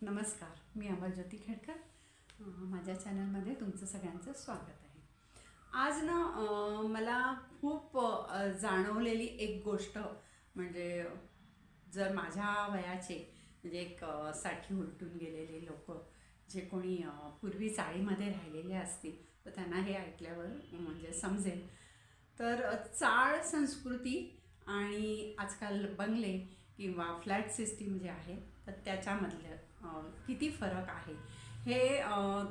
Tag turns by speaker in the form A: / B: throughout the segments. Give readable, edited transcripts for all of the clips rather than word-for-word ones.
A: नमस्कार, मी अमरज्योती खेडकर. माझ्या चॅनलमध्ये तुमचं सगळ्यांचं स्वागत आहे. आज ना मला खूप जाणवलेली एक गोष्ट म्हणजे जर माझ्या वयाचे म्हणजे एक 60 उलटून गेलेले लोक जे कोणी पूर्वी चाळीमध्ये राहिलेले असतील तर त्यांना हे ऐकल्यावर म्हणजे समजेल. तर चाळ संस्कृती आणि आजकाल बंगले किंवा फ्लॅट सिस्टीम जे आहे तर त्याच्यामधलं किती फरक आहे हे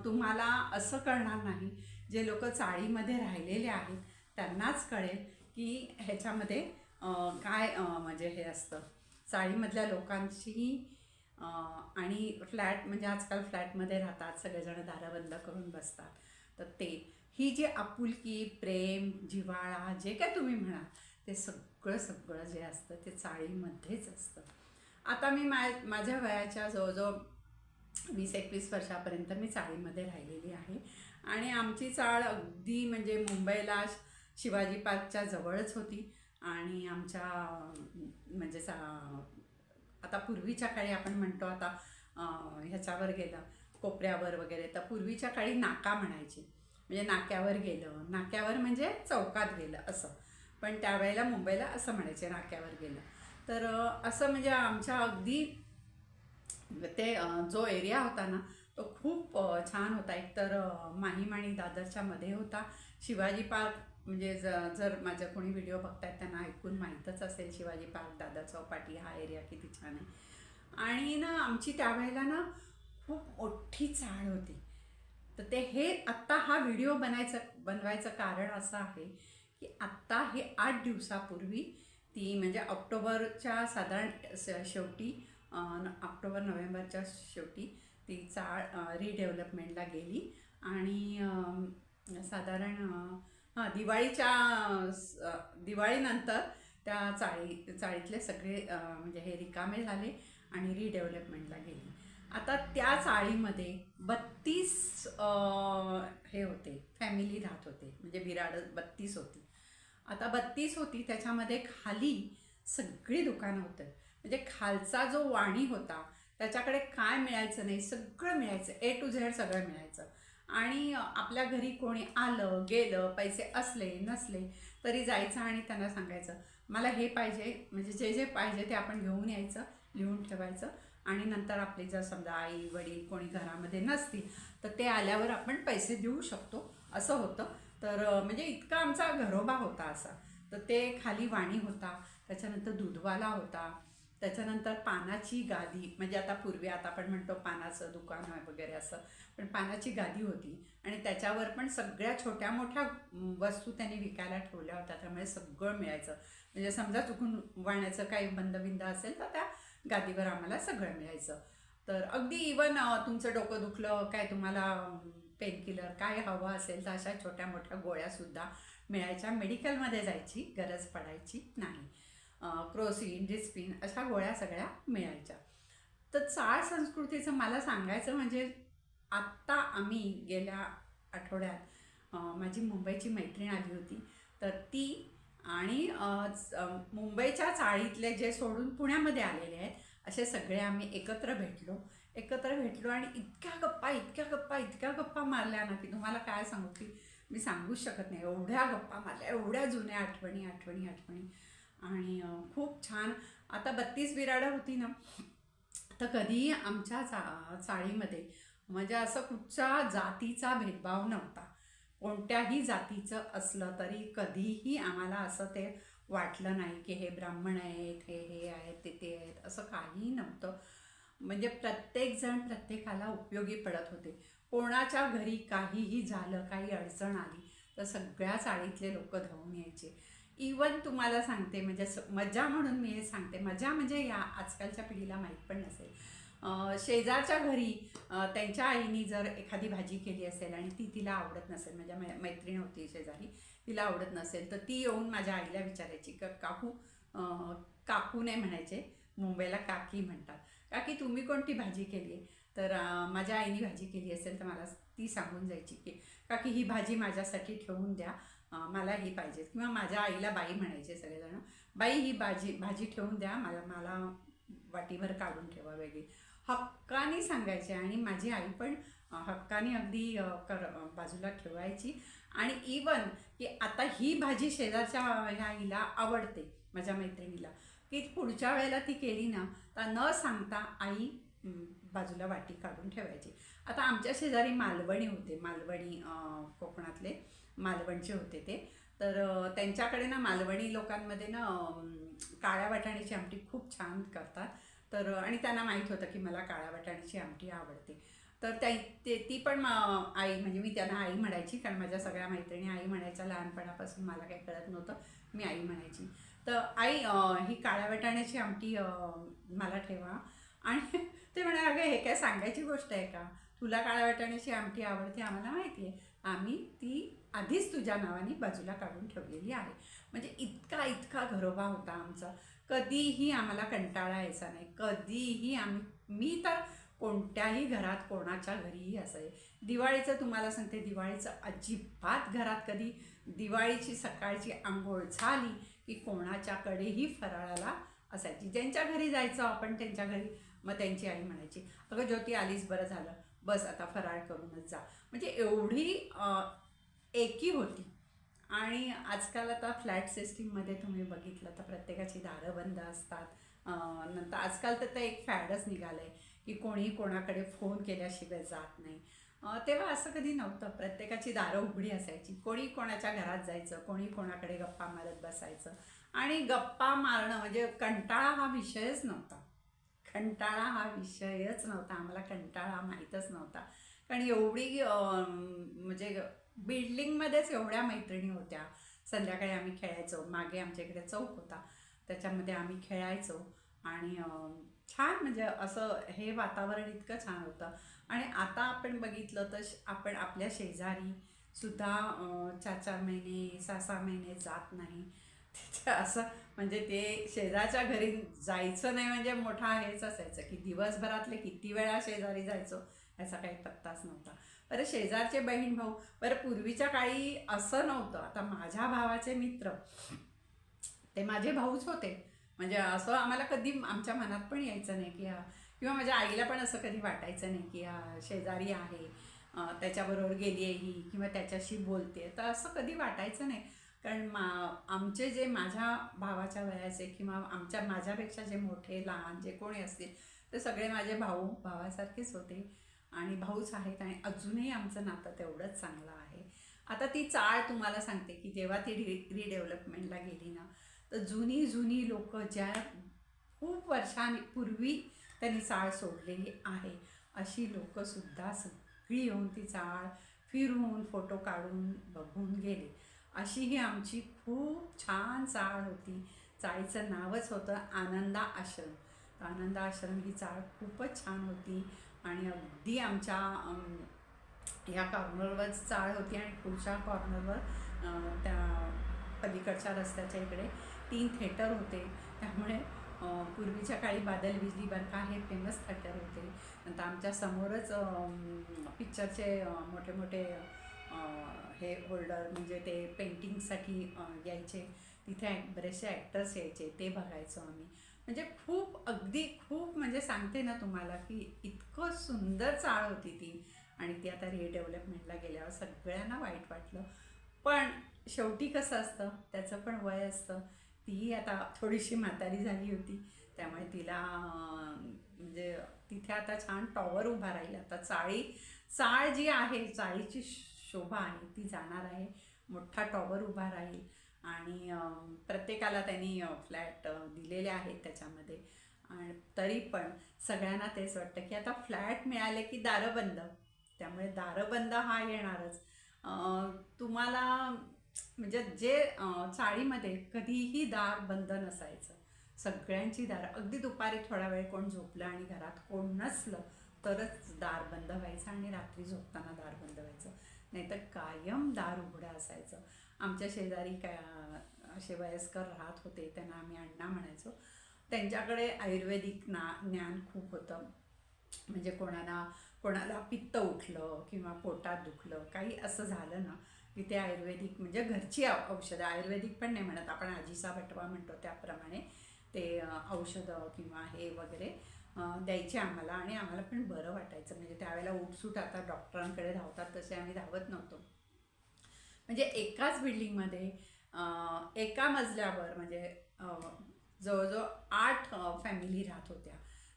A: तुम्हाला असं कळणार नाही. जे लोक चाळीमध्ये राहिलेले आहेत त्यांनाच कळेल की ह्याच्यामध्ये काय म्हणजे हे असतं चाळीमधल्या लोकांची आणि फ्लॅट म्हणजे आजकाल फ्लॅटमध्ये राहतात सगळेजण दारं बंद करून बसतात. तर ते ही जी आपुलकी प्रेम जिव्हाळा जे काय तुम्ही म्हणाल ते सगळं सगळं जे असतं ते चाळीमध्येच असतं. आता मी माझ्या वयाच्या जवळजवळ 20-21 वर्षापर्यंत मी चाळीमध्ये राहिलेली आहे आणि आमची चाळ अगदी म्हणजे मुंबईला शिवाजी पार्कच्या जवळच होती. आणि आमच्या म्हणजे आता पूर्वीच्या काळी आपण म्हणतो आता ह्याच्यावर गेलं कोपऱ्यावर वगैरे तर पूर्वीच्या काळी नाका म्हणायची म्हणजे नाक्यावर गेलं नाक्यावर म्हणजे चौकात गेलं असं. पण त्यावेळेला मुंबईला असं म्हणायचे नाक्यावर गेलं. तर असं म्हणजे आमच्या अगदी ते जो एरिया होता ना तो खूप छान होता. एकतर माहीम आणि दादरच्या मध्ये होता. शिवाजी पार्क म्हणजे जर माझ्या कोणी व्हिडिओ बघतायत त्यांना ऐकून माहीतच असेल शिवाजी पार्क दादर चौपाटी हा एरिया किती छान आहे. आणि ना आमची त्यावेळेला ना खूप मोठी चाळ होती. तर ते हे आत्ता हा व्हिडिओ बनवायचं कारण असं आहे की आत्ता हे 8 दिवसापूर्वी ती म्हणजे ऑक्टोबरच्या साधारण शेवटी ऑक्टोबर नोव्हेंबरच्या शेवटी ती चाळ रिडेव्हलपमेंटला गेली. आणि साधारण दिवाळीनंतर त्या चाळीतले सगळे म्हणजे हे रिकामे झाले आणि रिडेव्हलपमेंटला गेली. आता त्या चाळीमध्ये 32 हे होते फॅमिली राहत होते म्हणजे बिराडं 32 होती. आता 32 होती त्याच्यामध्ये खाली सगळी दुकानं होतं म्हणजे खालचा जो वाणी होता त्याच्याकडे काय मिळायचं नाही सगळं मिळायचं A to Z सगळं मिळायचं. आणि आपल्या घरी कोणी आलं गेलं पैसे असले नसले तरी जायचं आणि त्यांना सांगायचं मला हे पाहिजे म्हणजे जे जे पाहिजे ते आपण घेऊन यायचं लिहून ठेवायचं. आणि नंतर आपले जर समजा आई वडील कोणी घरामध्ये नसतील तर ते आल्यावर आपण पैसे देऊ शकतो असं होतं. तर म्हणजे इतका आमचा घरोबा होता असा. तर ते खाली वाणी होता त्याच्यानंतर दूधवाला होता त्याच्यानंतर पानाची गादी म्हणजे आता पूर्वी आता आपण म्हणतो पानाचं दुकान वगैरे असं पण पानाची गादी होती. आणि त्याच्यावर पण सगळ्या छोट्या मोठ्या वस्तू त्यांनी विकायला ठेवल्या होत्या त्यामुळे सगळं मिळायचं. म्हणजे समजा चुकून वाण्याचं काही बंदबिंद असेल तर त्या गादीवर आम्हाला सगळं मिळायचं. तर अगदी इवन तुमचं डोकं दुखलं काय तुम्हाला पेनकिलर काय हवं असेल तर अशा छोट्या मोठ्या गोळ्यासुद्धा मिळायच्या. मेडिकलमध्ये जायची गरज पडायची नाही. क्रोसिन डिस्पिन अशा गोळ्या सगळ्या मिळायच्या. तर चाळ संस्कृतीचं मला सांगायचं म्हणजे आत्ता आम्ही गेल्या आठवड्यात माझी मुंबईची मैत्रीण आली होती. तर ती आणि मुंबईच्या चाळीतले जे सोडून पुण्यामध्ये आलेले आहेत असे सगळे आम्ही एकत्र भेटलो आणि इतक्या गप्पा मारल्या ना की तुम्हाला काय सांगू की मी सांगूच शकत नाही. एवढ्या गप्पा मारल्या एवढ्या जुन्या आठवणी. आणि खूप छान. आता 32 बिराडं होती ना तर कधीही आमच्या चाळीमध्ये म्हणजे असं कुठच्या जातीचा भेदभाव नव्हता. कोणत्याही जातीचं असलं तरी कधीही आम्हाला असं ते वाटलं नाही की हे ब्राह्मण आहेत हे आहेत ते आहेत असं काहीही नव्हतं. म्हणजे प्रत्येकजण प्रत्येकाला उपयोगी पडत होते. कोणाच्या घरी काहीही झालं काही अडचण आली तर सगळ्या चाळीतले लोक धावून यायचे. इवन तुम्हाला सांगते म्हणजे मजा म्हणून मी हे सांगते मजा म्हणजे या आजकालच्या पिढीला माहीत पण नसेल. शेजारच्या घरी त्यांच्या आईने जर एखादी भाजी केली असेल आणि ती तिला आवडत नसेल म्हणजे मैत्रीण होती शेजारी तिला आवडत नसेल तर ती येऊन माझ्या आईला विचारायची का काकू नाही म्हणायचे मुंबईला काकी म्हणतात. काकी तुम्ही कोणती भाजी केली आहे. तर माझ्या आईने भाजी केली असेल तर मला ती सांगून जायची की काकी ही भाजी माझ्यासाठी ठेवून द्या मला ही पाहिजे. किंवा माझ्या आईला बाई म्हणायचे सगळेजण बाई ही भाजी ठेवून द्या मला वाटीभर काढून ठेवा वेगळी. हक्काने सांगायचे आणि माझी आई पण हक्काने अगदी बाजूला ठेवायची. आणि इवन की आता ही भाजी शेजारच्या ह्या आईला आवडते, माझ्या मैत्रिणीला, की पुढच्या वेळेला ती केली ना तर न सांगता आई बाजूला वाटी काढून ठेवायची. आता आमच्या शेजारी मालवणी होते, मालवणी कोकणातले मालवणचे होते ते. तर त्यांच्याकडे ना मालवणी लोकांमध्ये ना काळ्या वाटाण्याची आमटी खूप छान करतात. तर आणि त्यांना माहीत होतं की मला काळ्या वाटाण्याची आमटी आवडते. तर ती पण आई, म्हणजे मी त्यांना आई म्हणायची, कारण माझ्या सगळ्या मैत्रिणी आई म्हणायच्या लहानपणापासून, मला काही कळत नव्हतं, मी आई म्हणायची. तर आई ही काळ्या वाटाण्याची आमटी मला ठेवा. आणि ते म्हणाले, अगं हे काय सांगायची गोष्ट आहे का, तुला काळ्या वाटाण्याची आमटी आवडते आम्हाला माहिती आहे, आम्ही ती आधीच तुझ्या नावाने बाजूला काढून ठेवलेली आहे. म्हणजे इतका इतका घरोबा होता आमचा. कधीही आम्हाला कंटाळा यायचा नाही, कधीही मी तर कोणत्याही घरात कोणाच्या घरीही असाय. दिवाळीचं तुम्हाला सांगते, दिवाळीचं अजिबात घरात कधी दिवाळीची सकाळची आंघोळ झाली की कोणाच्याकडेही फराळाला असायची. ज्यांच्या घरी जायचं आपण त्यांच्या घरी, मग त्यांची आई म्हणायची, अगं ज्योती आलीस, बरं झालं, बस आता फराळ करूनच जा. म्हणजे एवढी एकी होती. आणि आजकाल आता फ्लॅट सिस्टीममध्ये तुम्ही बघितलं तर प्रत्येकाची दारं बंद असतात. नंतर आजकाल तर एक फॅडच निघालं आहे की कोणी कोणाकडे फोन केल्याशिवाय जात नाही. तेव्हा असं कधी नव्हतं, प्रत्येकाची दारं उघडी असायची, कोणी कोणाच्या घरात जायचं, कोणी कोणाकडे गप्पा मारत बसायचं. आणि गप्पा मारणं म्हणजे कंटाळा हा विषयच नव्हता. कंटाळा हा विषयच नव्हता, आम्हाला कंटाळा माहीतच नव्हता. कारण एवढी म्हणजे बिल्डिंगमध्येच एवढ्या मैत्रिणी होत्या. संध्याकाळी आम्ही खेळायचो, मागे आमच्या इकडे चौक होता, त्याच्यामध्ये आम्ही खेळायचो. आणि छान, म्हणजे असं हे वातावरण इतकं छान होतं. आणि आता आपण बघितलं तर आपण आपल्या शेजारी सुद्धा 4-4 महिने 6-6 महिने जात नाही. त्याचं असं म्हणजे ते शेजारच्या घरी जायचं नाही म्हणजे मोठा हेच असायचं की दिवसभरातले किती वेळा शेजारी जायचो याचा काही पत्ताच नव्हता. बरं शेजारचे बहीण भाऊ, बरं पूर्वीच्या काळी असं नव्हतं. आता माझ्या भावाचे मित्र ते माझे भाऊच होते. म्हणजे असं आम्हाला कधी आमच्या मनात पण यायचं नाही की किंवा माझ्या आईला पण असं कधी वाटायचं नाही की शेजारी आहे, त्याच्याबरोबर गेली आहे ही, किंवा त्याच्याशी बोलते, तर असं कधी वाटायचं नाही. कारण आमचे जे माझ्या भावाच्या वयाचे किंवा माझ्यापेक्षा जे मोठे लहान जे कोणी असतील ते सगळे माझे भावासारखेच होते आणि भाऊच आहेत. आणि अजूनही आमचं नातं तेवढंच चांगलं आहे. आता ती चाळ तुम्हाला सांगते की जेव्हा ती रिडेव्हलपमेंटला गेली ना, तर जुनी लोक ज्या खूप वर्षांपूर्वी त्यांनी चाळ सोडलेली आहे, अशी लोकंसुद्धा सगळी येऊन ती चाळ फिरून फोटो काढून बघून गेले. अशी ही आमची खूप छान चाळ होती. चाळीचं नावच होतं आनंदा आश्रम. आनंदा आश्रम ही चाळ खूपच छान होती. आणि अगदी आमच्या ह्या कॉर्नरवरच चाळ होती आणि पुढच्या कॉर्नरवर त्या पलीकडच्या रस्त्याच्या इकडे 3 थिएटर होते. त्यामुळे पूर्वीच्या काळी बादल बिजली बरखा हे फेमस थिएटर होते. नंतर आमच्या समोरच पिक्चरचे मोठे मोठे हे होल्डर, म्हणजे ते पेंटिंगसाठी यायचे, तिथे बरेचसे ॲक्टर्स यायचे, ते बघायचो आम्ही. म्हणजे खूप म्हणजे सांगते ना तुम्हाला की इतकं सुंदर चाळ होती ती. आणि ती आता रिडेव्हलपमेंटला गेल्यावर सगळ्यांना वाईट वाटलं. पण शेवटी कसं असतं, त्याचं पण वय असतं. ती आता थोडीशी म्हातारी झाली होती, त्यामुळे तिला म्हणजे तिथे आता छान टॉवर उभा राहील. आता चाळ जी आहे, चाळीची शोभा आहे ती जाणार आहे. मोठा टॉवर उभा राहील आणि प्रत्येकाला त्यांनी फ्लॅट दिलेले आहेत त्याच्यामध्ये. आणि तरी पण सगळ्यांना तेच वाटतं की आता फ्लॅट मिळाले की दारं बंद, त्यामुळे दारं बंद हा येणारच. तुम्हाला म्हणजे जे चाळीमध्ये कधीही दार बंद नसायचं, सगळ्यांची दारं, अगदी दुपारी थोडा वेळ कोण झोपलं आणि घरात कोण नसलं तरच दार बंद व्हायचं आणि रात्री झोपताना दार बंद व्हायचं, नाहीतर कायम दार उघडं असायचं. आमच्या शेजारी असे वयस्कर राहत होते, त्यांना आम्ही अण्णा म्हणायचो. त्यांच्याकडे आयुर्वेदिक ज्ञान खूप होतं. म्हणजे कोणाला पित्त उठलं किंवा पोटात दुखलं, काही असं झालं ना की ते आयुर्वेदिक, म्हणजे घरची औषधं, आयुर्वेदिक पण नाही म्हणत आपण, आजीचा बटवा म्हणतो त्याप्रमाणे ते औषधं किंवा हे वगैरे द्यायचे आम्हाला आणि आम्हाला पण बरं वाटायचं. म्हणजे त्यावेळेला उठसूट आता डॉक्टरांकडे धावतात तसे आम्ही धावत नव्हतो. म्हणजे एकाच बिल्डिंगमध्ये एका मजल्यावर म्हणजे जवळजवळ 8 फॅमिली राहत होत्या.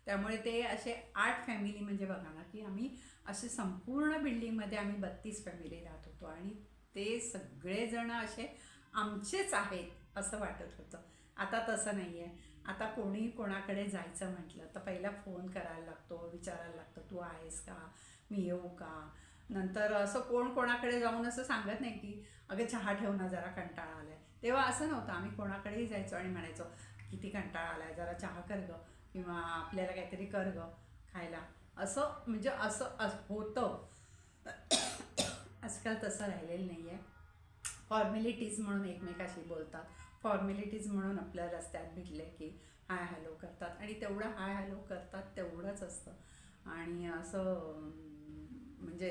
A: त्यामुळे ते असे 8 फॅमिली म्हणजे बघा ना की आम्ही असे संपूर्ण बिल्डिंगमध्ये आम्ही 32 फॅमिली राहत होतो आणि ते सगळेजण असे आमचेच आहेत असं वाटत होतं. आता तसं नाही आहे. आता कोणी कोणाकडे जायचं म्हटलं तर पहिला फोन करायला लागतो, विचारायला लागतं तू आहेस का, मी येऊ का. नंतर असं कोण कोणाकडे जाऊन असं सांगत नाही की अगं चहा ठेव ना जरा कंटाळा आलाय. तेव्हा असं नव्हतं. आम्ही कोणाकडेही जायचो आणि म्हणायचो किती कंटाळा आलाय, जरा चहा कर गं किंवा आपल्याला काहीतरी कर गं खायला. असं म्हणजे असं होतं. आजकाल तसं राहिलेलं नाही आहे. फॉर्मॅलिटीज म्हणून एकमेकाशी बोलतात, फॉर्मॅलिटीज म्हणून आपल्या रस्त्यात भेटले की हाय हॅलो करतात आणि तेवढं हाय हॅलो करतात तेवढंच असतं. आणि असं म्हणजे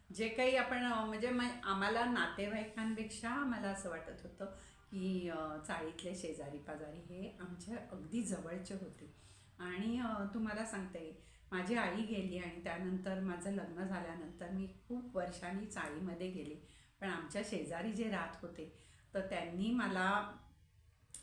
A: जे काही आपण म्हणजे आम्हाला नातेवाईकांपेक्षा आम्हाला असं वाटत होतं की चाळीतले शेजारी पाजारी हे आमच्या अगदी जवळचे होते. आणि तुम्हाला सांगते माझी आई गेली आणि त्यानंतर माझं लग्न झाल्यानंतर मी खूप वर्षांनी चाळीमध्ये गेले. पण आमच्या शेजारी जे राहत होते तर त्यांनी मला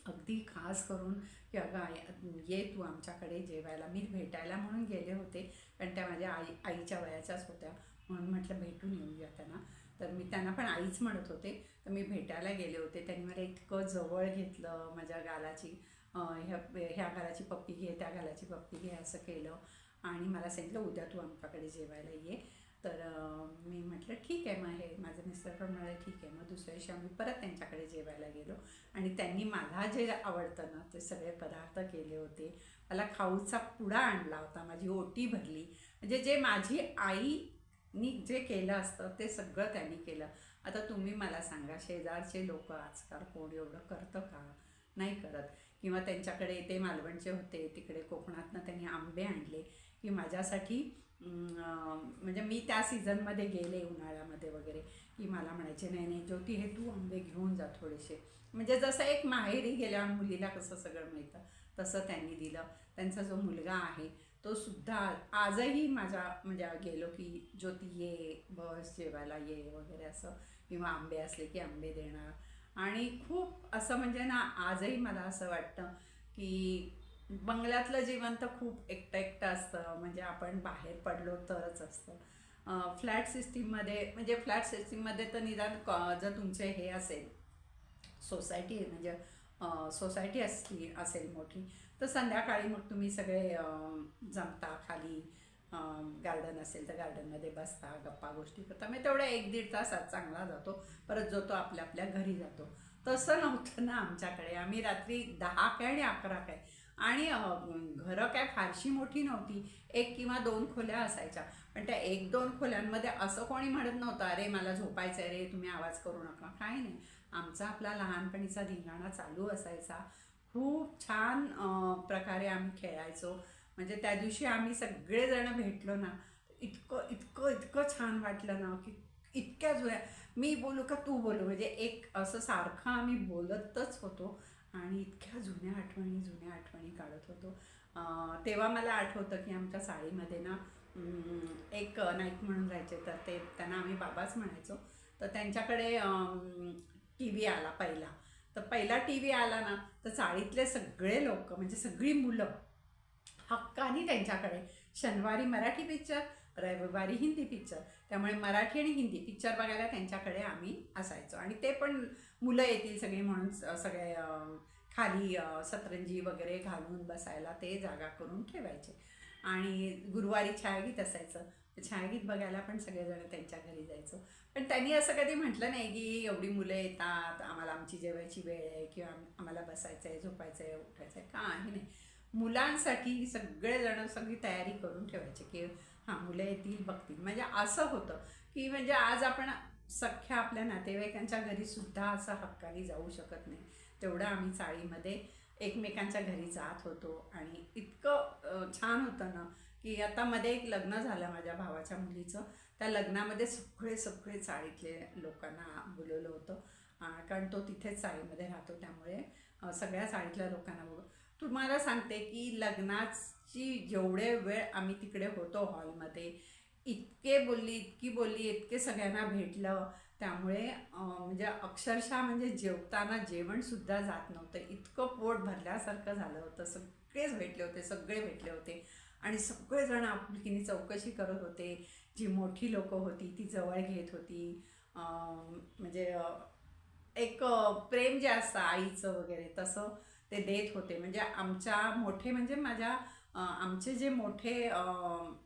A: अगदी खास करून की अगं ये तू आमच्याकडे जेवायला. मी भेटायला म्हणून गेले होते कारण त्या माझ्या आईच्या वयाच्याच होत्या म्हणून म्हटलं भेटून येऊया त्यांना. तर मी त्यांना पण आईच म्हणत होते. तर मी भेटायला गेले होते. त्यांनी मला इतकं जवळ घेतलं, माझ्या गालाची ह्या गालाची पप्पी घे, त्या गालाची पप्पी घे असं केलं आणि मला सांगितलं उद्या तू आमच्याकडे जेवायला ये. तर मी म्हटलं ठीक आहे. मग हे माझे मिस्टर पण म्हणाले ठीक आहे. मग दुसऱ्या दिवशी आम्ही परत त्यांच्याकडे जेवायला गेलो आणि त्यांनी मला जे आवडतं ना ते सगळे पदार्थ केले होते. मला खाऊचा पुडा आणला होता, माझी ओटी भरली. म्हणजे जे माझी आईनी जे केलं असतं ते सगळं त्यांनी केलं. आता तुम्ही मला सांगा शेजारचे लोक आजकाल कोण एवढं करतं का? नाही करत. किंवा त्यांच्याकडे ते मालवणचे होते, तिकडे कोकणातनं त्यांनी आंबे आणले की माझ्यासाठी म्हणजे मी त्या सीझनमध्ये गेले उन्हाळ्यामध्ये वगैरे की मला म्हणायचे नाही नाही ज्योती हे तू आंबे घेऊन जा थोडेसे. म्हणजे जसं एक माहेरी गेल्यावर मुलीला कसं सगळं मिळतं तसं त्यांनी दिलं. त्यांचा जो मुलगा आहे तो सुद्धा आजही माझ्या म्हणजे गेलो की ज्योती ये बस जेवायला ये वगैरे असं, किंवा आंबे असले की आंबे देणार. आणि खूप असं म्हणजे ना आजही मला असं वाटतं की बंगल्यातलं जीवन तर खूप एकटं एकटं असतं. म्हणजे आपण बाहेर पडलो तरच असतं. फ्लॅट सिस्टीममध्ये म्हणजे फ्लॅट सिस्टीममध्ये तर निदान जर तुमचे हे असेल सोसायटी म्हणजे सोसायटी असेल मोठी तर संध्याकाळी मग तुम्ही सगळे जमता खाली. गार्डन असेल तर गार्डनमध्ये बसता गप्पा गोष्टी करता. मग तेवढा 1-1.5 तासात चांगला जातो. परत जो तो आपल्या आपल्या घरी जातो. तसं नव्हतं ना आमच्याकडे. आम्ही रात्री 10 काय आणि 11 काय आणि घरं काय फारशी मोठी नव्हती. 1 किंवा 2 खोल्या असायच्या. पण त्या 1-2 खोल्यांमध्ये असं कोणी म्हणत नव्हतं अरे मला झोपायचं आहे रे तुम्ही आवाज करू नका, काय नाही. आमचा आपला लहानपणीचा धिंगाणा चालू असायचा. खूप छान प्रकारे आम्ही खेळायचो. म्हणजे त्या दिवशी आम्ही सगळेजण भेटलो ना इतकं इतकं इतकं छान वाटलं ना की इतक्या जुन्या मी बोलू का तू बोलू म्हणजे एक असं सारखं आम्ही बोलतच होतो आणि इतक्या जुन्या आठवणी काढत होतो. तेव्हा मला आठवतं की आमच्या चाळीमध्ये ना एक नाईक म्हणून राहायचे तर ते त्यांना आम्ही बाबाच म्हणायचो. तर त्यांच्याकडे टी व्ही आला पहिला. तर पहिला टी व्ही आला ना तर चाळीतले सगळे लोक म्हणजे सगळी मुलं हक्कानी त्यांच्याकडे शनिवारी मराठी पिक्चर, रविवारी हिंदी पिक्चर. त्यामुळे मराठी आणि हिंदी पिक्चर बघायला त्यांच्याकडे आम्ही असायचो. आणि ते पण मुलं येतील सगळे म्हणून सगळे खाली सतरंजी वगैरे घालून बसायला ते जागा करून ठेवायचे. आणि गुरुवारी छायागीत असायचं. छायागीत बघायला पण सगळेजण त्यांच्या घरी जायचो. पण त्यांनी असं कधी म्हटलं नाही की एवढी मुलं येतात आम्हाला आमची जेवायची वेळ आहे किंवा आम्हाला बसायचं आहे झोपायचं आहे उठायचं आहे, काही नाही. मुलांसाठी सगळेजण सगळी तयारी करून ठेवायचे की हां मुलं येतील बघतील. म्हणजे असं होतं की म्हणजे आज आपण सख्या आपल्या नातेवाईकांच्या घरीसुद्धा असं हक्काने जाऊ शकत नाही. तेवढं आम्ही चाळीमध्ये एकमेकांच्या घरी जात होतो आणि इतकं छान होतं ना की आता मध्ये एक लग्न झालं माझ्या भावाच्या मुलीचं. त्या लग्नामध्ये सगळे चाळीतले लोकांना बोलवलं होतं कारण तो तिथेच चाळीमध्ये राहतो. त्यामुळे सगळ्या चाळीतल्या लोकांना बोलव तुम्हाला सांगते की लग्नाची जेवढे वेळ आम्ही तिकडे होतो हॉलमध्ये, इतकी बोलली, इतके सगळ्यांना भेटलं. त्यामुळे म्हणजे अक्षरशः म्हणजे जेवताना जेवणसुद्धा जात नव्हतं, इतकं पोट भरल्यासारखं झालं होतं. सगळे भेटले होते आणि सगळेजण आपुलकीने चौकशी करत होते. जी मोठी लोकं होती ती जवळ घेत होती. म्हणजे एक प्रेम जे असतं आईचं वगैरे तसं ते देत होते. म्हणजे आमच्या मोठे म्हणजे आमचे जे मोठे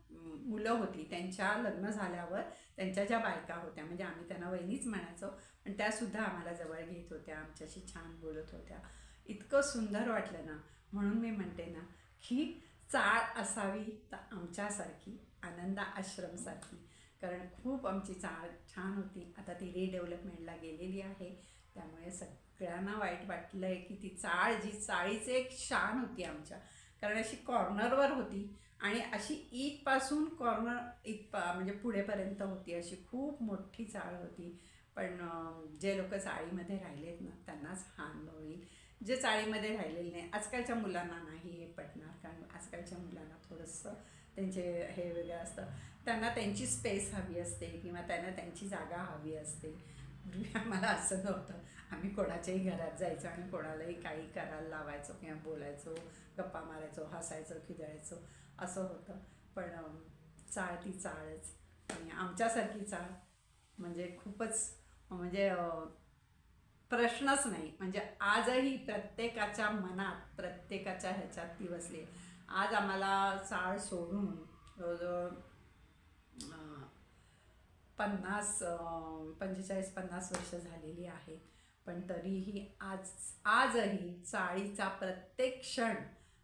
A: मुलं होती त्यांच्या लग्न झाल्यावर त्यांच्या ज्या बायका होत्या, म्हणजे आम्ही त्यांना वहिनीच म्हणायचो, पण त्यासुद्धा आम्हाला जवळ घेत होत्या, आमच्याशी छान बोलत होत्या. इतकं सुंदर वाटलं ना. म्हणून मी म्हणते ना की चाळ असावी तर आमच्यासारखी, आनंद आश्रमसारखी. कारण खूप आमची चाळ छान होती. आता ती रिडेव्हलपमेंटला गेलेली आहे, त्यामुळे सगळ्यांना वाईट वाटलं आहे की ती चाळीची एक शान होती आमच्या. कारण अशी कॉर्नरवर होती आणि अशी इथपासून म्हणजे पुढेपर्यंत होती, अशी खूप मोठी चाळ होती. पण जे लोक चाळीमध्ये राहिलेत ना त्यांनाच हा अनुभव येईल. जे चाळीमध्ये राहिलेले नाही, आजकालच्या मुलांना नाही हे पटणार, कारण आजकालच्या मुलांना थोडंसं त्यांचे हे वेगळं असतं. त्यांना त्यांची स्पेस हवी असते किंवा त्यांना त्यांची जागा हवी असते. पूर्वी आम्हाला असं नव्हतं. आम्ही कोणाच्याही घरात जायचो आणि कोणालाही काही करायला लावायचो किंवा बोलायचो, गप्पा मारायचो, हसायचो, खिदळायचो, असं होतं. पण चाळ ती चाळच. आणि आमच्यासारखी चाळ म्हणजे खूपच म्हणजे प्रश्नच नाही. म्हणजे आजही प्रत्येकाच्या मनात, प्रत्येकाच्या ह्याच्यात ती बसली. आज आम्हाला चाळ सोडून जवळजवळ 45 वर्ष झालेली आहेत. पण तरीही आजही चाळीचा प्रत्येक क्षण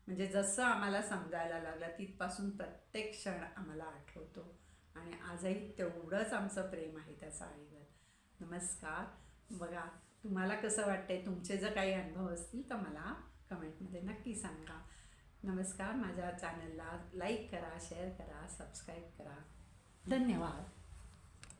A: म्हणजे जसं आम्हाला समजायला लागलं तिथपासून प्रत्येक क्षण आम्हाला आठवतो. आणि आजही तेवढंच आमचं प्रेम आहे त्या चाळीवर. नमस्कार. बघा, तुम्हाला कसं वाटतंय, तुमचे जर काही अनुभव असतील तर मला कमेंटमध्ये नक्की सांगा. नमस्कार. माझ्या चॅनलला लाईक करा, शेअर करा, सबस्क्राईब करा. धन्यवाद.